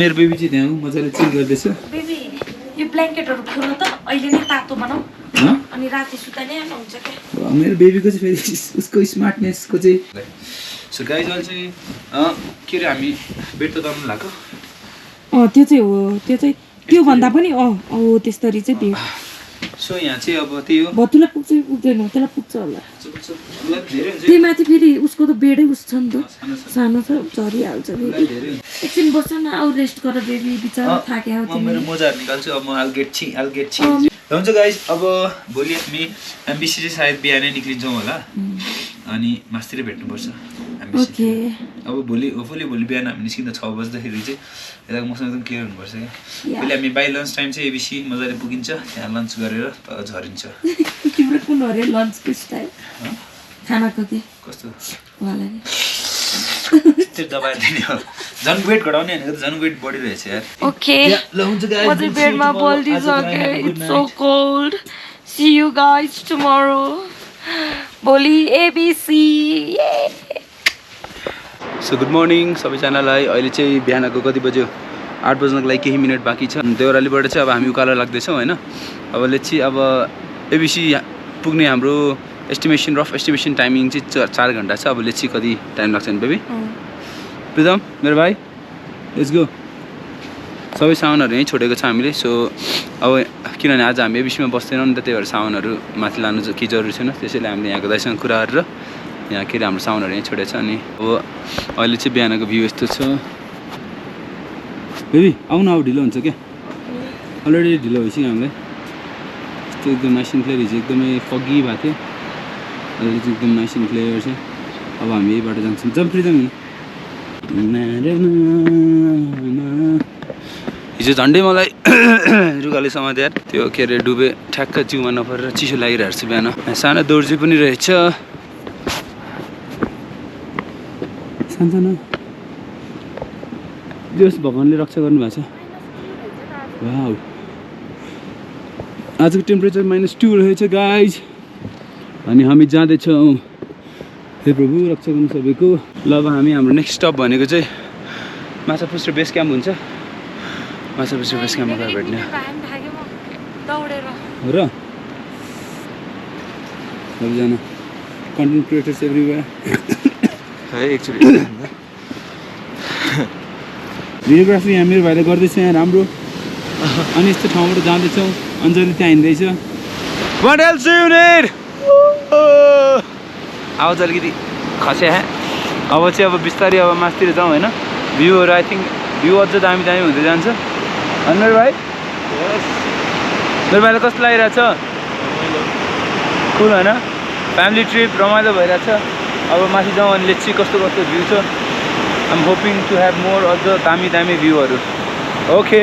मेरो बेबी चाहिँ त्यहाँ मजाले चिल गर्दैछ बेबी यो ब्ल्याङ्केटहरू खोल्नु त अहिले नै तातो बनाऊ अनि राति सुता नै हुन्छ क्या मेरो बेबीको चाहिँ फेरि उसको स्मार्टनेसको चाहिँ सो गाइज अहिले चाहिँ के अरे हामी बेड त दम्नु लाग्यो त्यो चाहिँ हो त्यो चाहिँ त्योभन्दा पनि त्यस्तरी चाहिँ भेट सो यहाँ चाहिँ अब त्यही हो भतुलाई पुग्छ कि पुग्दैन त्यसलाई पुग्छ होला धेरै हुन्छ त्यही माथि फेरि उसको त बेडै उस छ नि त सानो छ झरिहाल्छ बेबी एकछिन बस्छ न आउ रेस्ट गर बेबी बिचरा थाक्यो म मेरो मोजाहरू निकाल्छु अब म अल गेट हुन्छ गाइज अब भोलि हामी एमबिसी चाहिँ सायद बिहानै निक्लिन्छौँ होला अनि मास्तिर भेट्नुपर्छ ओके अब भोलि होपफुली भोलि बिहान हामी निस्किँदा 6 बज्दाखेरि चाहिँ यताको मौसम एकदम क्लियर हुनुपर्छ क्या भोलि हामी बाई लन्च टाइम चाहिँ एबिसी मजाले पुगिन्छ त्यहाँ लन्च गरेर त झरिन्छ तिम्रो कुन हो अरे लन्चको स्टाइल खानाको के कस्तो वाला नि त्यो दबाएर दिने हो झन् वेट घटाउने भनेको त झन् वेट बढिरहेछ यार ओके ल हुन्छ गाइस म चाहिँ बेडमा बल्दिसकेँ it's so cold see you guys tomorrow भोलि एबिसी सो गुड मर्निङ सबैजनालाई अहिले चाहिँ बिहानको कति बज्यो 8 बज्नको लागि केही मिनट बाँकी छ। देउरालीबाट चाहिँ अब हामी उकालो लाग्दैछौँ होइन। अब लेट्स सी अब एबिसी पुग्ने हाम्रो रफ एस्टिमेसन टाइमिङ चाहिँ 4 घन्टा छ। अब लेट्स सी कति टाइम लाग्छ नि बेबी। प्रितम मेरो भाइ लेट्स गो। सबै सामानहरू यहीँ छोडेको छ हामीले। सो अब किनभने आज हामी एबिसीमा बस्दैनौँ नि त, त्यही भएर सामानहरू माथि लानु केही जरुरी छैन। त्यसैले हामीले यहाँको दाइसँग कुरा गरेर यहाँ के हाम्रो सामानहरू यहीँ छोडेको छ। अनि अब अहिले चाहिँ बिहानको भ्यू यस्तो छ। बेबी आउनु अब ढिलो हुन्छ क्या, अलरेडी ढिलो भइसक्यो हामीलाई। यस्तो एकदम नाइस एन्ड क्लियर, हिजो एकदमै फगी भएको थियो, अहिले चाहिँ एकदम नाइस एन्ड क्लियर छ। अब हामी यही बाटो जान्छौँ। जम्प प्रितम हिजो झन्डै मलाई रुगाले समातेर त्यो के अरे डुबे ठ्याक्क जिउमा नपरेर चिसो लागिरहेको छ बिहान। सानो दोर्जी पनि रहेछ सानो। जस भगवान्ले रक्षा गर्नुभएको छ। वाउ आजको टेम्परेचर -2 रहेछ गाइज। अनि हामी जाँदैछौँ। हे प्रभु रक्षा गर्नु सबैको। ल अब हामी हाम्रो नेक्स्ट स्टप भनेको चाहिँ माछापुच्छ्रे बेस क्याम्प हुन्छ। माछापुच्छ्रे बेस क्याम्पमा गएर भेट्ने हो र। सबैजना कन्टेन्ट क्रिएटर्स एभ्रिवेयर है एक्चुअली भिडियोग्राफी यहाँ मेरो भाइले गर्दैछ यहाँ राम्रो। अनि यस्तो ठाउँबाट जाँदैछौँ। अञ्जली त्यहाँ हिँड्दैछ। What else do you need? आवाज अलिकति खस्या है। अब चाहिँ अब बिस्तारै अब मासतिर जाउँ होइन। भ्यूहरू आई थिङ्क भ्यू अझ दामी दामी हुँदै जान्छ। अनि मेरो भाइ मेरो भाइलाई कस्तो लागिरहेछ? कुल होइन, फ्यामिली ट्रिप रमाइलो भइरहेछ। अब माथि जाउँ अनि लेट्स सी कस्तो कस्तो भ्यू छ। I am hoping to have more अझ दामी दामी भ्यूहरू। ओके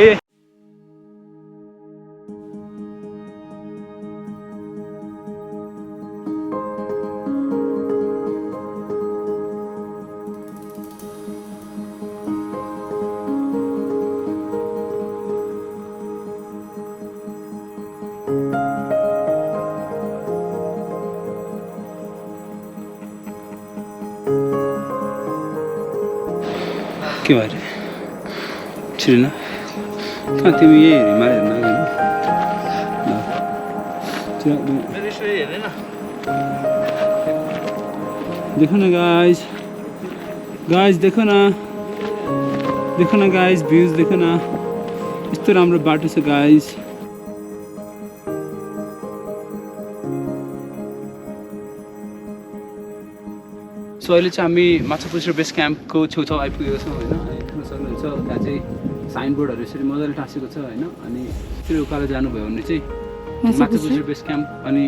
के भयो अरे छिरिन कहाँ तिमी यही हिमाल हेर्न देखो न गाइस देखो न गाइस भ्यूज देखो न। यस्तो राम्रो बाटो छ गाइस। सो अहिले चाहिँ हामी माछापुच्छ्रे बेस क्याम्पको छेउछाउ आइपुगेको छौँ होइन। देख्न सक्नुहुन्छ त्यहाँ चाहिँ साइनबोर्डहरू यसरी मजाले टाँसेको छ होइन। अनि यसरी उकालो जानुभयो भने चाहिँ माछापुच्छ्रे बेस क्याम्प अनि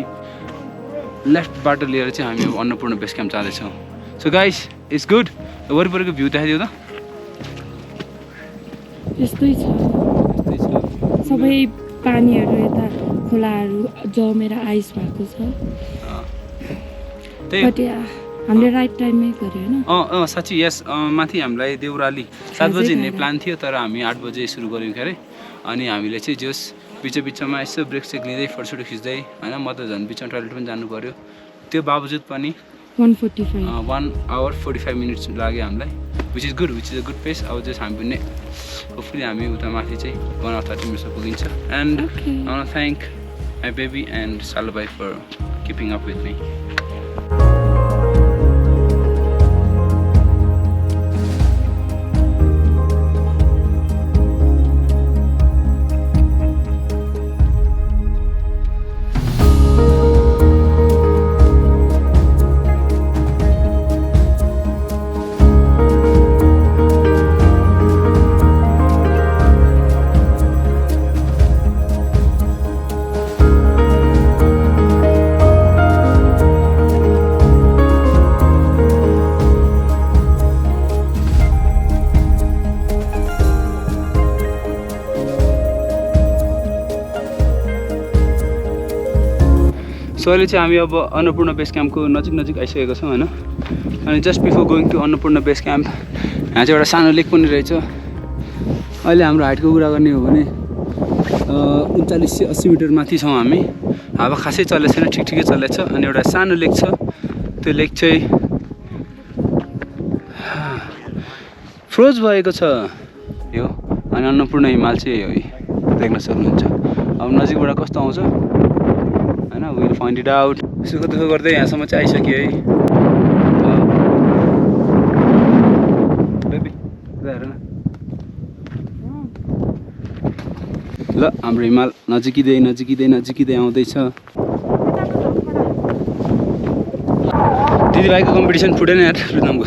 लेफ्टबाट लिएर चाहिँ हामी अन्नपूर्ण बेस क्याम्प जाँदैछौँ। So guys it's good. वरिपरिको भ्यू देखाइदियो त। यस्तै छ सबै पानीहरू, यता खोलाहरू जमेर आइस भएको छ। हामीले राइट टाइममै गऱ्यो होइन। साँच्ची यस माथि हामीलाई देउराली 7 बजी हिँड्ने प्लान थियो, तर हामी 8 बजे सुरु गऱ्यौँ क्यारे। अनि हामीले चाहिँ जस बिचमा यसो ब्रेक सेक लिँदै फोटोसोटो खिच्दै होइन। म त झन् बिचमा टोइलेट पनि जानु पऱ्यो। त्यो बावजुद पनि 1 hour 45 minutes लाग्यो हामीलाई, विच इज अ गुड पेस। अब जस्ट हामी पनि होपफुली हामी उता माथि चाहिँ 1 hour 30 minutes पुगिन्छ। And I want to thank my baby and सालो भाइ for keeping up with me. So अहिले चाहिँ हामी अब अन्नपूर्ण बेस क्याम्पको नजिक आइसकेको छौँ होइन। अनि just before going to Annapurna base camp यहाँ चाहिँ एउटा सानो लेक पनि रहेछ। अहिले हाम्रो हाइटको कुरा गर्ने हो भने 3980 मिटर माथि छौँ हामी। हावा खासै चलेको छैन, ठिकै चलेको छ। अनि एउटा सानो लेक छ, त्यो लेक चाहिँ फ्रोज भएको छ। यो अनि अन्नपूर्ण हिमाल चाहिँ यही हो, देख्न सक्नुहुन्छ। अब नजिकबाट कस्तो आउँछ होइन, विल फाइन्ड इट आउट। सुख दुःख गर्दै यहाँसम्म चाहिँ आइसक्यो है। बेबी हेर न ल, हाम्रो हिमाल नजिकिँदै नजिकिँदै नजिकिँदै आउँदैछ। दिदीभाइको कम्पिटिसन फुटेन यार रुदमको।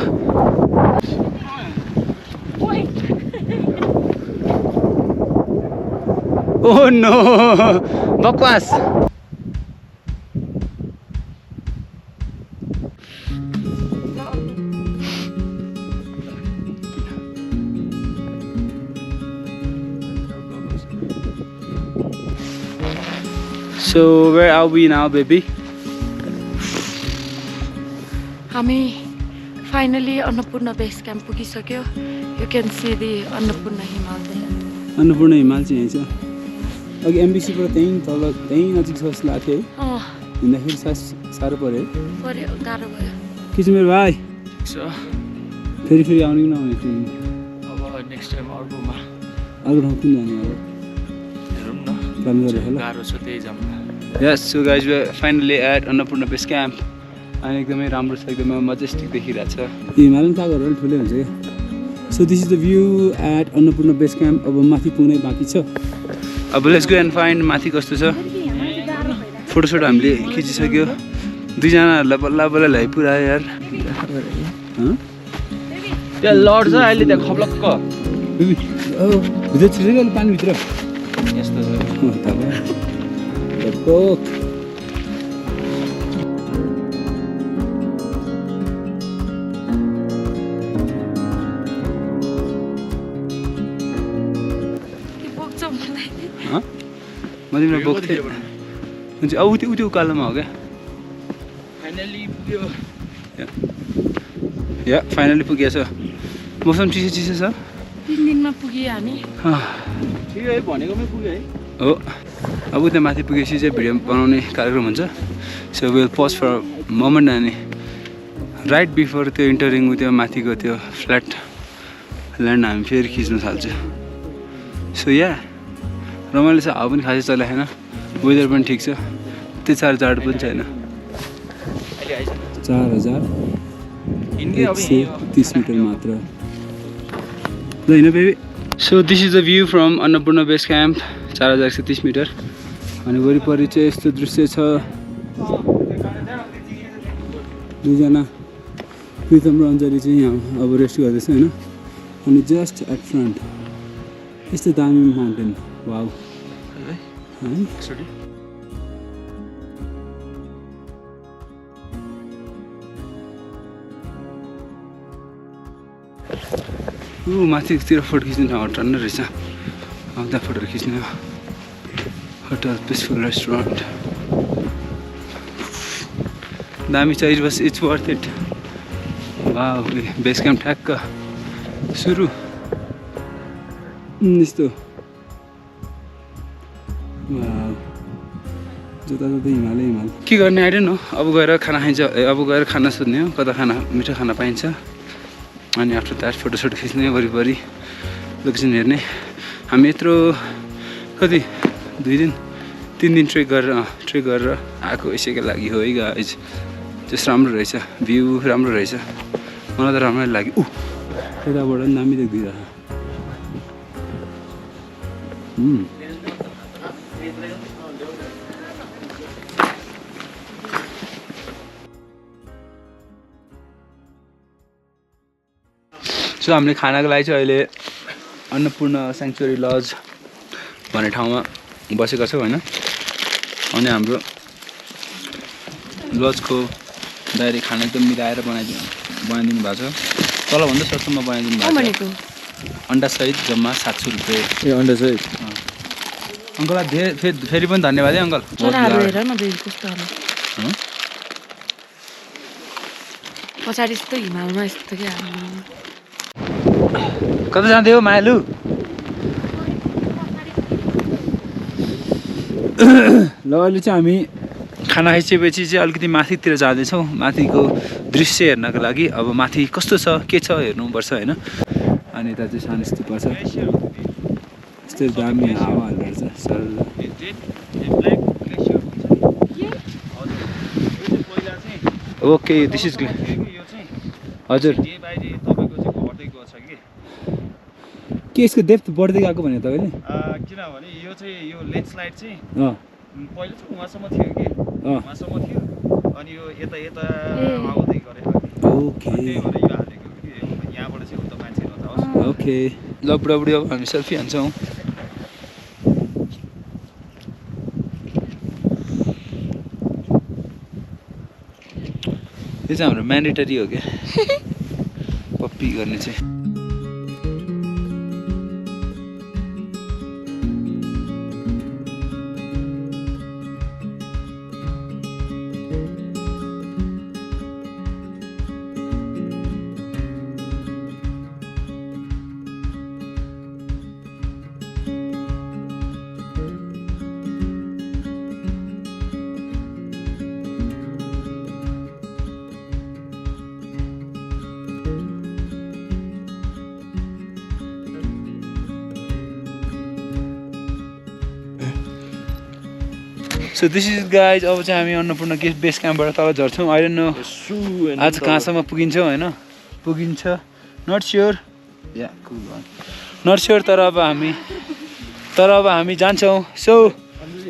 ओह नो, बकवास। So where are we now, baby? हामी फाइनली अन्नपूर्ण बेस क्याम्प पुगिसक्यो। You can see the Annapurna Himal there. Annapurna हिमाल चाहिँ यहीँ छ। अघि एमबिसीबाट त्यहीँ तल त्यहीँ नजिक छ जस्तो लाग्थ्यो है, हिँड्दाखेरि साह्रो पऱ्यो है। पऱ्यो, गाह्रो भयो। के छ मेरो भाइ? फेरि आउने कि नआउने तिमी? अब नेक्स्ट टाइम अर्कोमा अर्को ठाउँ कुन जाने अब? हेरौँ न, काम गरेर होला। गाह्रो छ त्यही जाम। Yes, so guys we finally at Annapurna base camp. अनि एकदमै राम्रो छ, एकदमै मजेस्टिक देखिरहेको छ। हिमाल पनि कागहरू अलिक ठुलै हुन्छ क्या। So this is the view at Annapurna base camp. अब माथि पुग्नै बाँकी छ। अब लेट्स गो एन्ड फाइन्ड माथि कस्तो छ। फोटोसोट हामीले खिचिसक्यो। दुईजनाहरूलाई बल्ल बल्ल ल्याइपुऱ्यायो यार। त्यहाँ लड छ अहिले, त्यहाँ खप्लक्क भित्र छिर्छ क्या पानीभित्र। यस्तो छ। म तिमीलाई बोक्थेँ। हुन्छ अब त्यो उयो उकालोमा हो क्या। फाइनली पुग्यो। या फाइनली पुगेछ। मौसम चिसो चिसो छ। 3 दिनमा पुग्यो हामी। ठिकै है, भनेकोमै पुग्यो है। हो, अब उता माथि पुगेपछि चाहिँ भिडियो बनाउने कार्यक्रम हुन्छ। So we'll pause for moment. अनि राइट बिफोर त्यो इन्टरिङ त्यो माथिको त्यो फ्ल्याट ल्यान्ड हामी फेरि खिच्नु थाल्छ। सो या रमाइलो छ। हावा पनि खासै चलेको छैन, वेदर पनि ठिक छ, त्यति साह्रो जाडो पनि छैन। 4130 मिटर मात्र। ल होइन baby. So this is the view from Annapurna base camp, 4130 metre. अनि वरिपरि चाहिँ यस्तो दृश्य छ। दुईजना प्रितम र अञ्जली चाहिँ यहाँ अब रेस्ट गर्दैछ होइन। अनि जस्ट एट फ्रन्ट यस्तो दामी माउन्टेन। वाउ है। माथितिर फोटो खिच्ने ठाउँ टन्नै रहेछ। अब त्यहाँ फोटोहरू खिच्ने हो। होटल पिसफुल रेस्टुरेन्ट दामी छ। It's worth it. Wow, base camp ठ्याक्क सुरु यस्तो। वाउ, जताततै हिमालै हिमाल। के गर्ने आइडोन्ट नो। अब गएर खाना खाइन्छ, अब गएर खाना सोध्ने हो कता खाना मिठो खाना पाइन्छ। अनि आफ्टर द्याट फोटोसोटो खिच्ने, वरिपरि लोकेसन हेर्ने। हामी यत्रो कति 2 दिन 3 दिन ट्रेक गरेर आएको यसैको लागि हो है गाइज। जस राम्रो रहेछ, भ्यू राम्रो रहेछ, मलाई त राम्रो लाग्यो। यताबाट पनि दामी देख्दिरहेको। सो हामीले खानाको लागि चाहिँ अहिले अन्नपूर्ण सेङ्चुरी लज भन्ने ठाउँमा बसेका छौँ होइन। अनि हाम्रो लजको दाइले खाना एकदम मिलाएर बनाइदिनु भएको छ। तलभन्दा सस्तोमा बनाइदिनु भएको छ। अन्डासहित जम्मा 700 रुपियाँ। ए अन्डासहित। अङ्कललाई फेरि पनि धन्यवाद है अङ्कल। चराहरू हेर न बेबी कस्तो होला। पछाडि यस्तो हिमालमा यस्तो क्या। कता जाँदै हो मायालु? ल अहिले चाहिँ हामी खाना खाइसकेपछि चाहिँ अलिकति माथितिर जाँदैछौँ, माथिको दृश्य हेर्नको लागि। अब माथि कस्तो छ के छ हेर्नुपर्छ होइन। अनि यता चाहिँ सानो स्तूपा छ। कस्तो दामी हावाहरू गर्छ सर ओके दिस इज हजुर के यसको डेप्थ बढ्दै गएको भने तपाईँले किनभने यो चाहिँ यो ल्यान्डस्लाइड चाहिँ अँ पहिले चाहिँ उहाँसम्म थियो कि उहाँसम्म थियो अनि यो यता यता आउँदै गरेको ओके त्यही भएर यो हालेको कि यहाँबाट चाहिँ उता मान्छे नजाओस् ओके ल बुढाबुढी अब हामी सेल्फी हान्छौँ यो चाहिँ हाम्रो म्यान्डेटरी हो क्या पप्पी गर्ने चाहिँ सो दिस इज गाइज अब चाहिँ हामी अन्नपूर्ण बेस क्याम्पबाट तल झर्छौँ आई डोन्ट नो आज कहाँसम्म पुगिन्छौँ होइन पुगिन्छ not sure yeah not sure तर अब हामी जान्छौँ so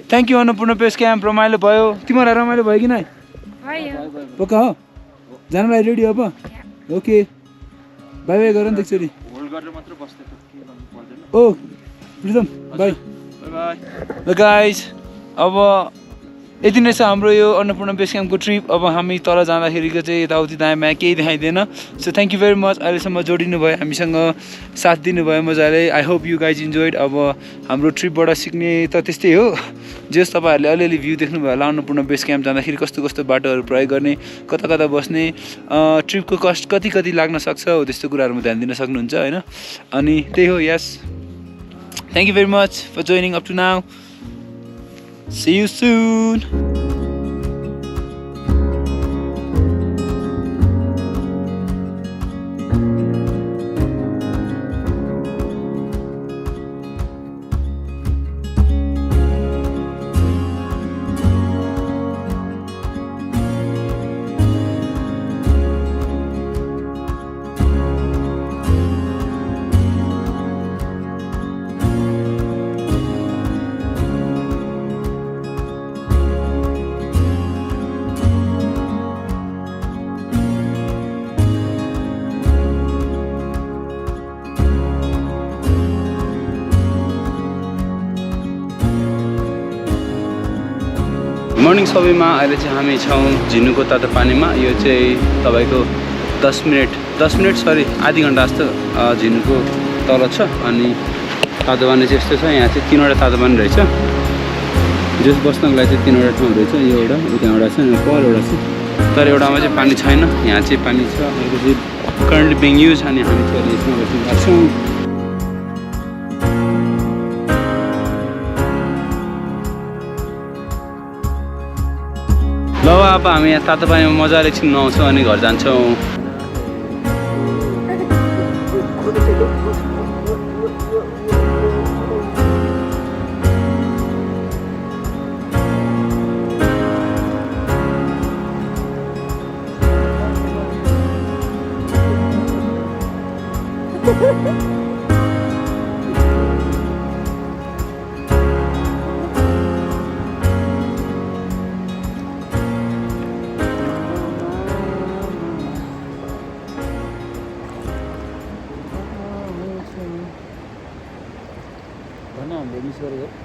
thank you Annapurna base camp रमाइलो भयो तिमीहरूलाई रमाइलो भयो कि नै पक्का हो जानलाई रेडी अब ओके बाई बाई गर नि एकचोटि ओ प्रितम बाई गाइज अब यति नै छ हाम्रो यो अन्नपूर्ण बेस क्याम्पको ट्रिप अब हामी तल जाँदाखेरिको चाहिँ यताउति दायाँ बायाँ केही देखाइँदैन so thank you very much अहिलेसम्म जोडिनु भयो हामीसँग साथ दिनुभयो मजाले I hope you guys enjoyed अब हाम्रो ट्रिपबाट सिक्ने त त्यस्तै हो जस तपाईँहरूले अलिअलि भ्यू देख्नुभयो होला अन्नपूर्ण बेस क्याम्प जाँदाखेरि कस्तो कस्तो बाटोहरू प्रयोग गर्ने कता कता बस्ने ट्रिपको कस्ट कति कति लाग्न सक्छ हो त्यस्तो कुराहरूमा ध्यान दिन सक्नुहुन्छ होइन अनि त्यही हो yes thank you very much for joining up to now See you soon. Morning सबैमा अहिले चाहिँ हामी छौँ झिनुको तातो पानीमा यो चाहिँ तपाईँको 10 मिनट सरी आधी घन्टा जस्तो झिनुको तल छ अनि तातो पानी चाहिँ यस्तो छ यहाँ चाहिँ 3वटा तातो पानी रहेछ जस बस्नको लागि चाहिँ 3वटा ठाउँ रहेछ यो एउटा उता एउटा छ अनि पर एउटा छ तर एउटामा चाहिँ पानी छैन यहाँ चाहिँ पानी छ अर्को चाहिँ करेन्टली बिङ युज अनि हामी चाहिँ यसमा बस्नु सक्छौँ ल अब हामी यहाँ तातो पानीमा मजाले एकछिन नुहाउँछौँ अनि घर जान्छौँ हाम्रो मिस गरेको